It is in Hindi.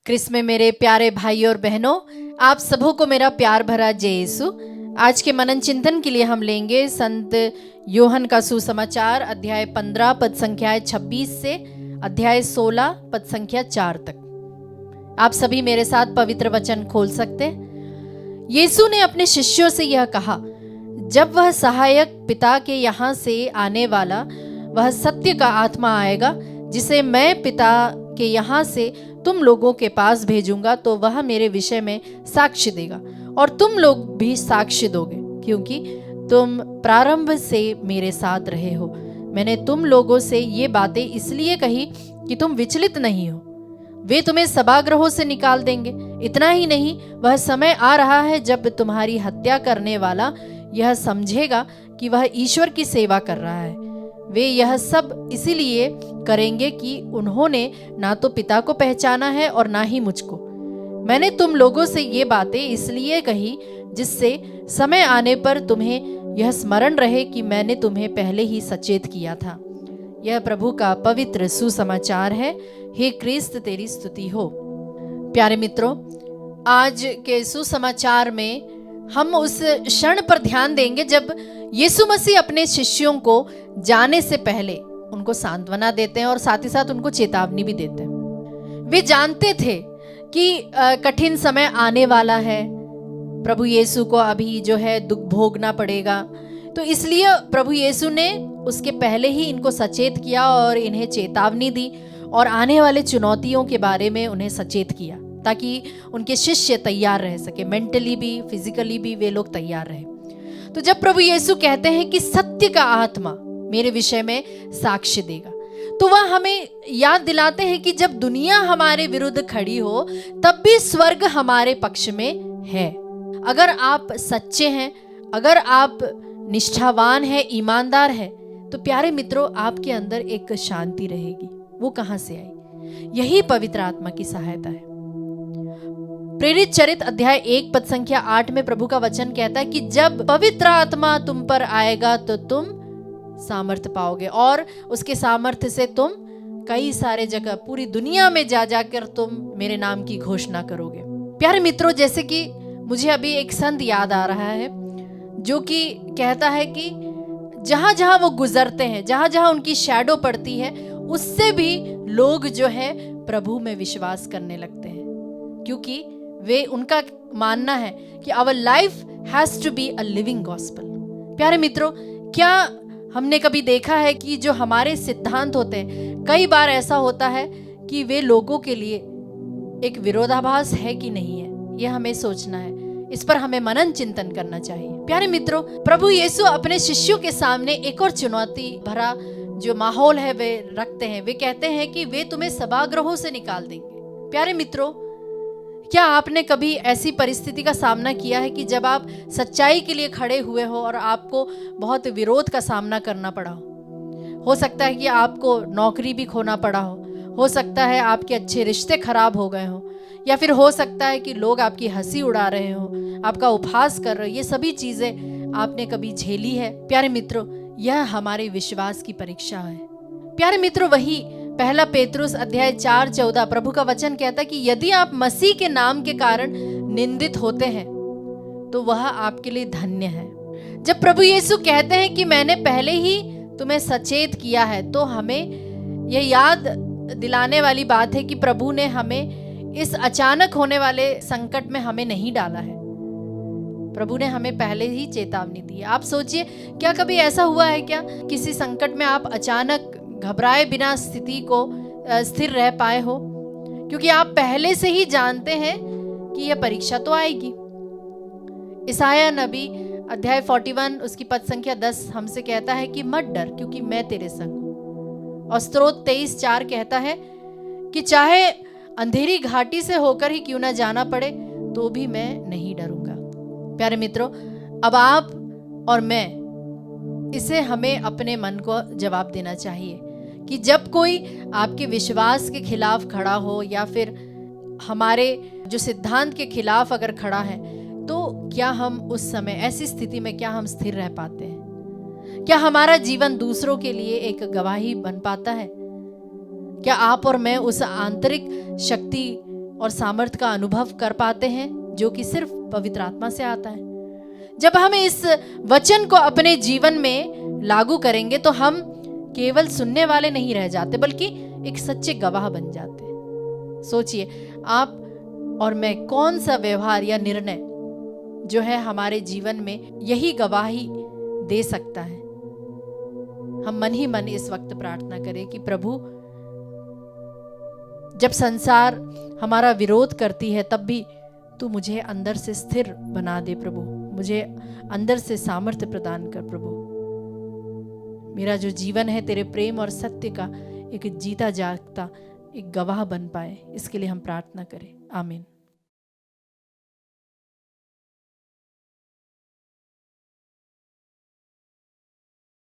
क्रिस में मेरे प्यारे भाई और बहनों, आप सबों को मेरा प्यार भरा जय यीशु। आज के मनन चिंतन के लिए हम लेंगे संत यूहन्ना का सुसमाचार अध्याय 15 पद संख्या 26 से अध्याय 16 पद संख्या 4 तक। आप सभी मेरे साथ पवित्र वचन खोल सकते। यीशु ने अपने शिष्यों से यह कहा, जब वह सहायक पिता के यहाँ से आने वाला वह सत्य का आत्मा आएगा, जिसे मैं पिता के यहाँ से तुम लोगों के पास भेजूंगा, तो वह मेरे विषय में साक्ष्य देगा और तुम लोग भी साक्ष्य दोगे, क्योंकि तुम प्रारंभ से मेरे साथ रहे हो। मैंने तुम लोगों से ये बातें इसलिए कही कि तुम विचलित नहीं हो। वे तुम्हें सभागृहों से निकाल देंगे। इतना ही नहीं, वह समय आ रहा है जब तुम्हारी हत्या करने वाला यह समझेगा कि वह ईश्वर की सेवा कर रहा है। वे यह सब इसीलिए करेंगे कि उन्होंने ना तो पिता को पहचाना है और ना ही मुझको। मैंने तुम लोगों से ये बातें इसलिए कही जिससे समय आने पर तुम्हें यह स्मरण रहे कि मैंने तुम्हें पहले ही सचेत किया था। यह प्रभु का पवित्र सुसमाचार है। हे क्रिस्त, तेरी स्तुति हो। प्यारे मित्रों, आज के सुसमाचार में हम उस क्षण पर ध्यान देंगे जब यीशु मसीह अपने शिष्यों को जाने से पहले उनको सांत्वना देते हैं और साथ ही साथ उनको चेतावनी भी देते हैं। वे जानते थे कि कठिन समय आने वाला है, प्रभु यीशु को अभी जो है दुख भोगना पड़ेगा, तो इसलिए प्रभु यीशु ने उसके पहले ही इनको सचेत किया और इन्हें चेतावनी दी और आने वाले चुनौतियों के बारे में उन्हें सचेत किया, ताकि उनके शिष्य तैयार रह सके, मेंटली भी फिजिकली भी वे लोग तैयार रहे। तो जब प्रभु यीशु कहते हैं कि सत्य का आत्मा मेरे विषय में साक्ष्य देगा, तो वह हमें याद दिलाते हैं कि जब दुनिया हमारे विरुद्ध खड़ी हो तब भी स्वर्ग हमारे पक्ष में है। अगर आप सच्चे हैं, अगर आप निष्ठावान हैं, ईमानदार हैं, तो प्यारे मित्रों, आपके अंदर एक शांति रहेगी। वो कहां से आई? यही पवित्र आत्मा की सहायता है। प्रेरित चरित्र अध्याय 1 पद संख्या 8 में प्रभु का वचन कहता है कि जब पवित्र आत्मा तुम पर आएगा तो तुम सामर्थ्य पाओगे और उसके सामर्थ्य से तुम कई सारे जगह पूरी दुनिया में जा जाकर तुम मेरे नाम की घोषणा करोगे। प्यारे मित्रों, जैसे कि मुझे अभी एक संत याद आ रहा है जो कि कहता है कि जहां जहां वो गुजरते हैं, जहां जहां उनकी शैडो पड़ती है, उससे भी लोग जो है प्रभु में विश्वास करने लगते हैं, क्योंकि वे उनका मानना है कि our life has to be a living gospel. प्यारे मित्रों, क्या हमने कभी देखा है कि जो हमारे सिद्धांत होते हैं, कई बार ऐसा होता है कि वे लोगों के लिए एक विरोधाभास है कि नहीं है? यह हमें सोचना है, इस पर हमें मनन चिंतन करना चाहिए। प्यारे मित्रों, प्रभु यीशु अपने शिष्यों के सामने एक और चुनौती भरा जो माहौल है वे रखते हैं। वे कहते हैं कि वे तुम्हें सभागृहों से निकाल देंगे। प्यारे मित्रों, क्या आपने कभी ऐसी परिस्थिति का सामना किया है कि जब आप सच्चाई के लिए खड़े हुए हो और आपको बहुत विरोध का सामना करना पड़ा हो सकता है कि आपको नौकरी भी खोना पड़ा हो सकता है आपके अच्छे रिश्ते खराब हो गए हो, या फिर हो सकता है कि लोग आपकी हंसी उड़ा रहे हो, आपका उपहास कर रहे हो। ये सभी चीजें आपने कभी झेली है। प्यारे मित्रों, यह हमारे विश्वास की परीक्षा है। प्यारे मित्रों, वही पहला पेतरुस अध्याय 4:14 प्रभु का वचन कहता है कि यदि आप मसीह के नाम के कारण निंदित होते हैं तो वह आपके लिए धन्य है। जब प्रभु यीशु कहते हैं कि मैंने पहले ही तुम्हें सचेत किया है, तो हमें यह याद दिलाने वाली बात है कि प्रभु ने हमें इस अचानक होने वाले संकट में हमें नहीं डाला है। प्रभु ने हमें पहले ही चेतावनी दी है। आप सोचिए, क्या कभी ऐसा हुआ है क्या किसी संकट में आप अचानक घबराए बिना स्थिति को स्थिर रह पाए हो, क्योंकि आप पहले से ही जानते हैं कि यह परीक्षा तो आएगी। इसाया नबी अध्याय 41 उसकी पद संख्या 10 हमसे कहता है कि मत डर, क्योंकि मैं तेरे संग हूं। और स्तोत्र 23:4 कहता है कि चाहे अंधेरी घाटी से होकर ही क्यों ना जाना पड़े, तो भी मैं नहीं डरूंगा। प्यारे मित्रों, अब आप और मैं, इसे हमें अपने मन को जवाब देना चाहिए कि जब कोई आपके विश्वास के खिलाफ खड़ा हो या फिर हमारे जो सिद्धांत के खिलाफ अगर खड़ा है, तो क्या हम उस समय ऐसी स्थिति में क्या हम स्थिर रह पाते हैं? क्या हमारा जीवन दूसरों के लिए एक गवाही बन पाता है? क्या आप और मैं उस आंतरिक शक्ति और सामर्थ का अनुभव कर पाते हैं, जो कि सिर्फ पवित्र आत्मा से आता है। जब हम इस वचन को अपने जीवन में लागू करेंगे तो हम केवल सुनने वाले नहीं रह जाते, बल्कि एक सच्चे गवाह बन जाते हैं। सोचिए, आप और मैं कौन सा व्यवहार या निर्णय जो है हमारे जीवन में यही गवाही दे सकता है। हम मन ही मन इस वक्त प्रार्थना करें कि प्रभु, जब संसार हमारा विरोध करती है तब भी तू मुझे अंदर से स्थिर बना दे प्रभु, मुझे अंदर से सामर्थ्य प्रदान कर प्रभु। मेरा जो जीवन है तेरे प्रेम और सत्य का एक जीता जागता एक गवाह बन पाए, इसके लिए हम प्रार्थना करें। आमीन।